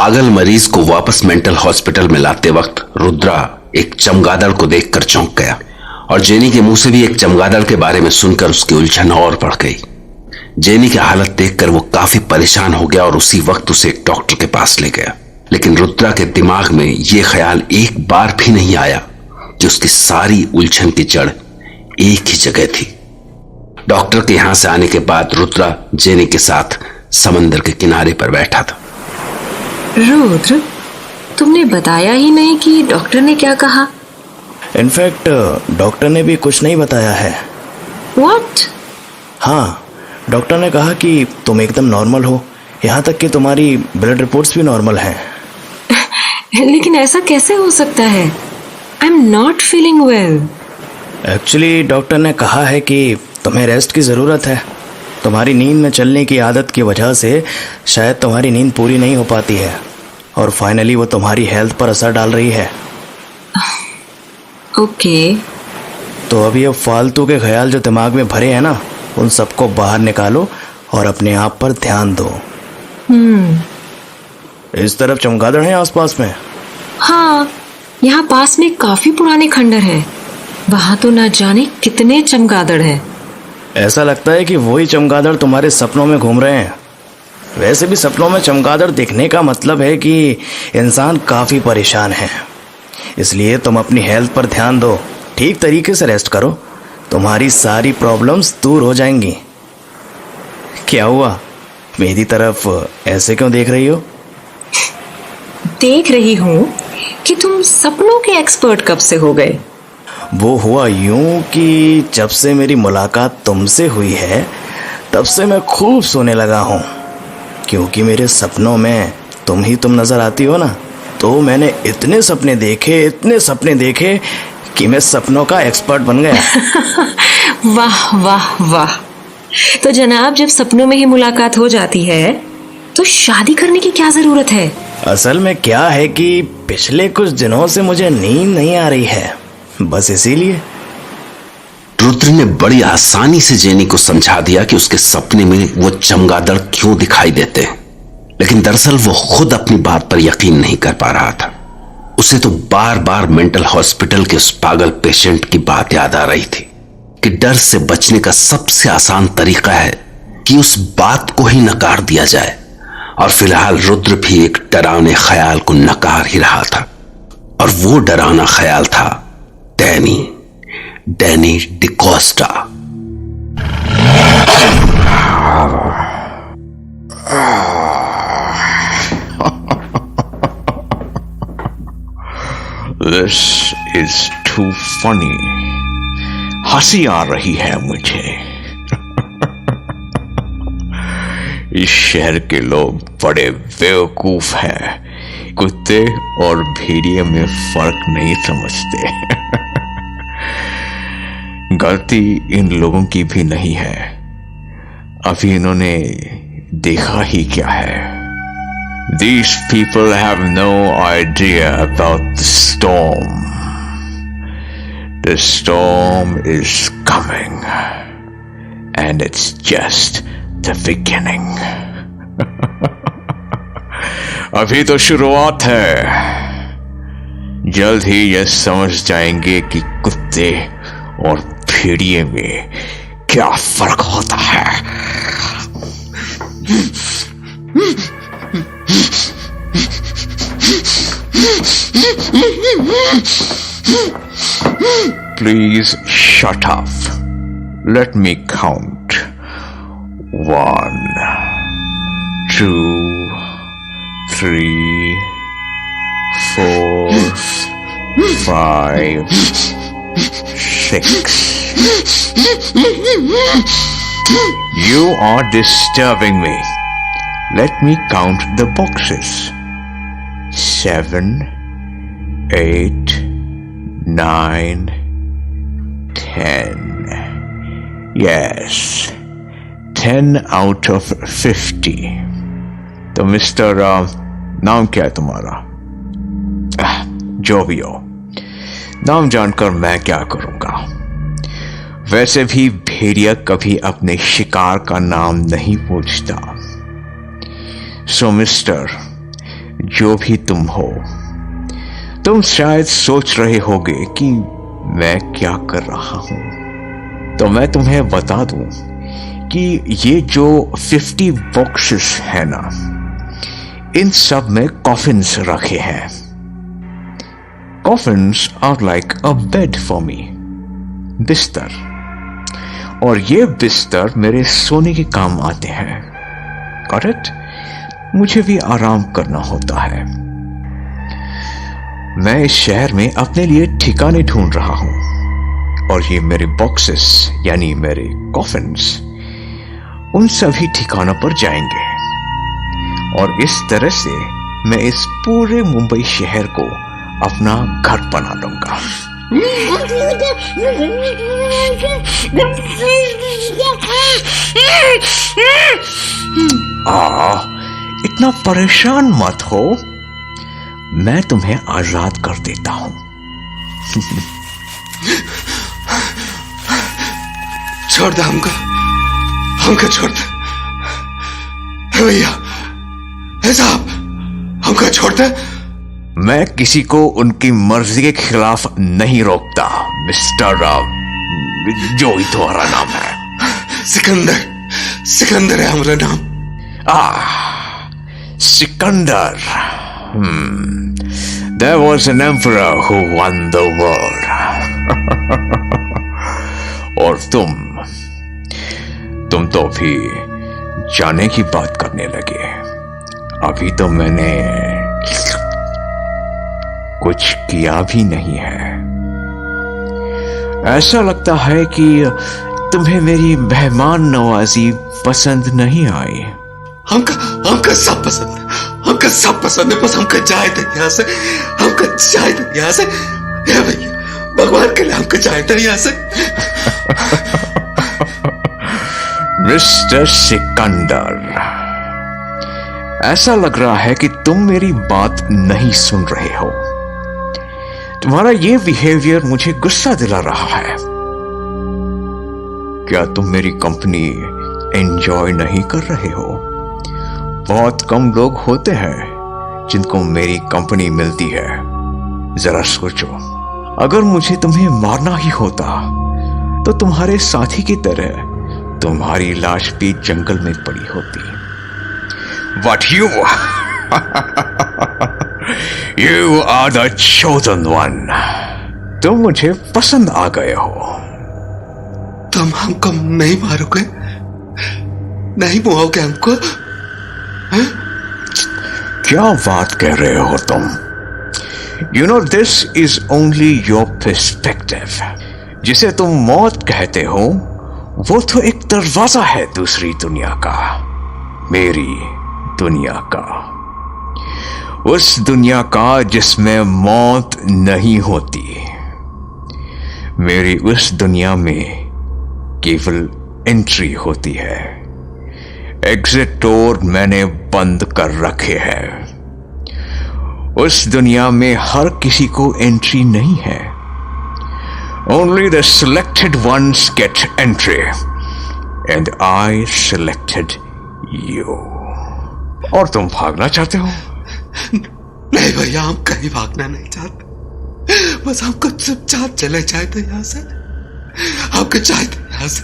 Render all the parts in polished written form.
पागल मरीज को वापस मेंटल हॉस्पिटल में लाते वक्त रुद्रा एक चमगादड़ को देखकर चौंक गया और जेनी के मुंह से भी एक चमगादड़ के बारे में सुनकर उसकी उलझन और बढ़ गई। जेनी की हालत देखकर वो काफी परेशान हो गया और उसी वक्त उसे एक डॉक्टर के पास ले गया। लेकिन रुद्रा के दिमाग में यह ख्याल एक बार भी नहीं आया कि उसकी सारी उलझन की जड़ एक ही जगह थी। डॉक्टर के यहां से आने के बाद रुद्रा जेनी के साथ समंदर के किनारे पर बैठा था। रुद्र, तुमने बताया ही नहीं कि डॉक्टर ने क्या कहा। इनफैक्ट डॉक्टर ने भी कुछ नहीं बताया है। What? हाँ, डॉक्टर ने कहा कि तुम एकदम नॉर्मल हो, यहाँ तक कि तुम्हारी ब्लड रिपोर्ट्स भी नॉर्मल हैं। लेकिन ऐसा कैसे हो सकता है? I am not feeling well. Actually doctor ने कहा है कि तुम्हें रेस्ट की ज़रूरत है। तुम्हारी नींद में चलने की आदत की वजह से शायद तुम्हारी नींद पूरी नहीं हो पाती है और फाइनली वो तुम्हारी हेल्थ पर असर डाल रही है। ओके। तो अभी अब फालतू के ख्याल जो दिमाग में भरे हैं ना, उन सबको बाहर निकालो और अपने आप पर ध्यान दो। इस तरफ चमगादड़ हैं आसपास में? हाँ, यहाँ पास में काफी पुराने खंडर हैं। वहां तो ना जाने कितने चमगादड़ हैं। ऐसा लगता है कि वही चमगादड़ तुम्हारे सपनों में घूम रहे हैं। वैसे भी सपनों में चमगादड़ दिखने का मतलब है कि इंसान काफ़ी परेशान है। इसलिए तुम अपनी हेल्थ पर ध्यान दो, ठीक तरीके से रेस्ट करो, तुम्हारी सारी प्रॉब्लम्स दूर हो जाएंगी। क्या हुआ, मेरी तरफ ऐसे क्यों देख रही हो? देख रही हूँ कि तुम सपनों के एक्सपर्ट कब से हो गए। वो हुआ यूं कि जब से मेरी मुलाकात तुमसे हुई है तब से मैं खूब सोने लगा हूँ, क्योंकि मेरे सपनों में तुम ही तुम नज़र आती हो ना। तो मैंने इतने सपने देखे कि मैं सपनों का एक्सपर्ट बन गया। वाह वाह वाह। तो जनाब, जब सपनों में ही मुलाकात हो जाती है तो शादी करने की क्या ज़रूरत है? असल में क्या है कि पिछले कुछ दिनों से मुझे नींद नहीं आ रही है, बस इसीलिए। रुद्र ने बड़ी आसानी से जेनी को समझा दिया कि उसके सपने में वो चमगादड़ क्यों दिखाई देते हैं, लेकिन दरअसल वो खुद अपनी बात पर यकीन नहीं कर पा रहा था। उसे तो बार बार मेंटल हॉस्पिटल के उस पागल पेशेंट की बात याद आ रही थी कि डर से बचने का सबसे आसान तरीका है कि उस बात को ही नकार दिया जाए। और फिलहाल रुद्र भी एक डरावने ख्याल को नकार ही रहा था, और वो डरावना ख्याल था Danny D'Costa. This is too funny. हंसी आ रही है मुझे। इस शहर के लोग बड़े बेवकूफ हैं, कुत्ते और भेड़िए में फर्क नहीं समझते। गलती इन लोगों की भी नहीं है, अभी इन्होंने देखा ही क्या है। These people have no idea about the storm. The storm is coming, and it's just the beginning. अभी तो शुरुआत है, जल्द ही ये समझ जाएंगे कि कुत्ते और भेड़िए में क्या फर्क होता है। Please shut up. Let me count. 1, 2, 3, 4, 5, 6. You are disturbing me. Let me count the boxes. 7, 8, 9, 10. Yes, 10 out of 50. तो मिस्टर नाम क्या है तुम्हारा? जो भी हो, नाम जानकर मैं क्या करूंगा। वैसे भी भेड़िया कभी अपने शिकार का नाम नहीं पूछता। सो मिस्टर, जो भी तुम हो, तुम शायद सोच रहे होगे कि मैं क्या कर रहा हूं। तो मैं तुम्हें बता दूं कि ये जो 50 बॉक्सेस है ना, इन सब में कॉफिन्स रखे हैं। Coffins are like a bed for me, बिस्तर। और ये बिस्तर मेरे सोने के काम आते हैं। Got it? मुझे भी आराम करना होता है। मैं इस शहर में अपने लिए ठिकाने ढूंढ रहा हूं, और ये मेरे बॉक्सेस यानी मेरे कॉफिन्स उन सभी ठिकानों पर जाएंगे। और इस तरह से मैं इस पूरे मुंबई शहर को अपना घर बना लूंगा। इतना परेशान मत हो, मैं तुम्हें आजाद कर देता हूं। छोड़ दे हमको छोड़ दे भैया, साहब हमको छोड़ दे। मैं किसी को उनकी मर्जी के खिलाफ नहीं रोकता, मिस्टर जो ही तुम्हारा नाम है। सिकंदर है हमारा नाम। Sikandar. There was an emperor who won the world. और तुम तो भी जाने की बात करने लगे। अभी तो मैंने कुछ किया भी नहीं है। ऐसा लगता है कि तुम्हें मेरी मेहमान नवाजी पसंद नहीं आई। हमका सब पसंद है, हमका सब पसंद है। बस हमका जाए थे यहाँ से, हमका जाए थे यहाँ से। भैया भगवान के लिए हमका जाए थे यहाँ से। मिस्टर सिकंदर, ऐसा लग रहा है कि तुम मेरी बात नहीं सुन रहे हो। तुम्हारा ये बिहेवियर मुझे गुस्सा दिला रहा है। क्या तुम मेरी कंपनी एंजॉय नहीं कर रहे हो? बहुत कम लोग होते हैं जिनको मेरी कंपनी मिलती है। जरा सोचो, अगर मुझे तुम्हें मारना ही होता तो तुम्हारे साथी की तरह तुम्हारी लाश भी जंगल में पड़ी होती। But you are the chosen one. तुम मुझे पसंद आ गए हो। तुम हमको नहीं मारोगे, नहीं मुआओगे हमको? क्या बात कह रहे हो तुम? You know this is only your perspective. जिसे तुम मौत कहते हो वो तो एक दरवाजा है दूसरी दुनिया का, मेरी दुनिया का। उस दुनिया का जिसमें मौत नहीं होती। मेरी उस दुनिया में केवल एंट्री होती है, एग्जिट डोर मैंने बंद कर रखे हैं। उस दुनिया में हर किसी को एंट्री नहीं है। Only the selected ones get entry, and I selected you. और तुम भागना चाहते हो? नहीं भैया, हम कहीं भागना नहीं चाहते। बस हमको चुपचाप चले जाए थे यहाँ से, हमको जाए थे यहाँ से।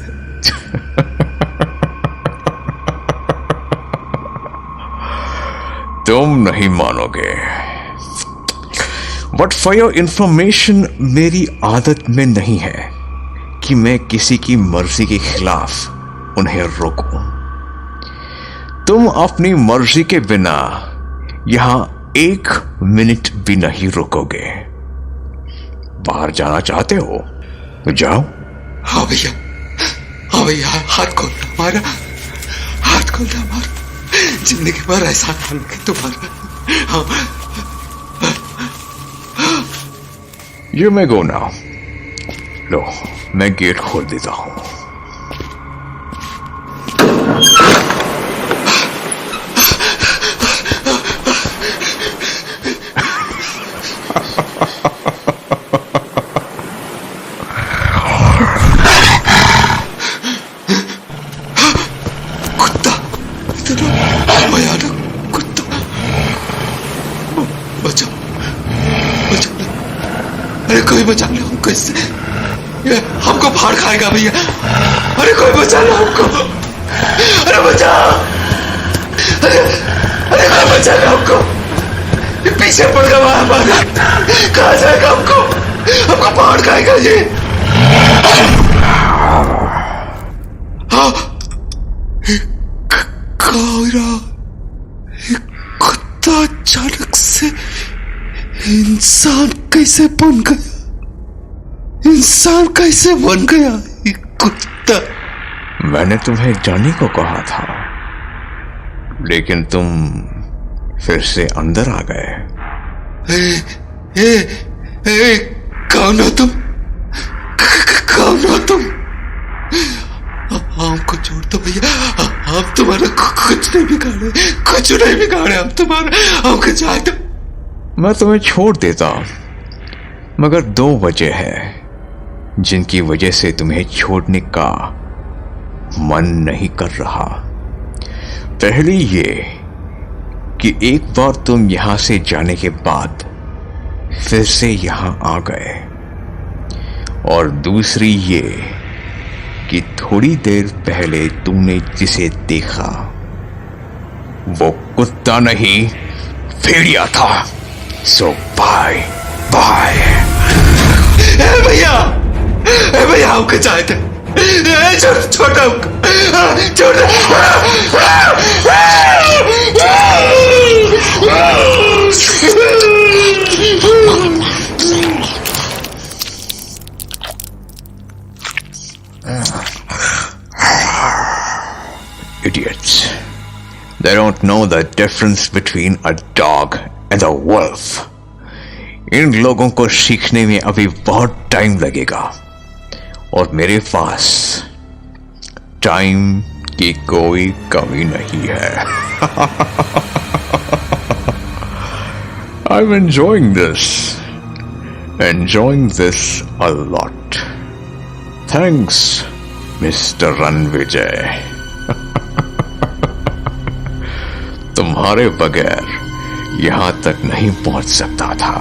तुम नहीं मानोगे, बट फॉर योर इंफॉर्मेशन मेरी आदत में नहीं है कि मैं किसी की मर्जी के खिलाफ उन्हें रोकूं। तुम अपनी मर्जी के बिना यहां 1 मिनट भी नहीं रुकोगे। बाहर जाना चाहते हो तो जाओ। हाँ भैया, हाँ भैया, हाथ खोल दो हमारा, हाथ खोल दो हमारा। जिंदगी भर एहसान मानेंगे तुम्हारा। हाँ। You may go now. लो, मैं गेट खोल देता हूं। कुत्ता, इतना भयानक कुत्ता। कोई बचा लो हमको इससे, ये हमको फाड़ खाएगा भैया। अरे कोई बचा लो हमको, अरे बचा, अरे अरे कोई बचा लो हमको, ये पीछे पड़ गया हमारे, कहाँ जाएगा हमको, हमको फाड़ खाएगा ये। हाँ, कुत्ता अचानक से इंसान कैसे बन गया, इंसान कैसे बन गया ये कुत्ता? मैंने तुम्हें जाने को कहा था, लेकिन तुम फिर से अंदर आ गए। कौन हो तुम, कौन हो तुम? हमको छोड़ दो भैया, हम तुम्हारा कुछ नहीं बिगाड़े, कुछ नहीं बिगाड़े हम तुम्हारा, हमको जाए दो। मैं तुम्हें छोड़ देता, मगर 2 वजह है जिनकी वजह से तुम्हें छोड़ने का मन नहीं कर रहा। पहली ये कि एक बार तुम यहां से जाने के बाद फिर से यहां आ गए, और दूसरी ये कि थोड़ी देर पहले तुमने जिसे देखा वो कुत्ता नहीं भेड़िया था। सो बाय बाय। भैया, भैया हमको जाए थे, छोटा छोड़ Idiots. They don't know the difference between a dog and a wolf. इन लोगों को सीखने में अभी बहुत टाइम लगेगा, और मेरे पास टाइम की कोई कमी नहीं है। I'm enjoying this a lot. Thanks, Mr. Ranvijay. तुम्हारे बगैर यहां तक नहीं पहुंच सकता था।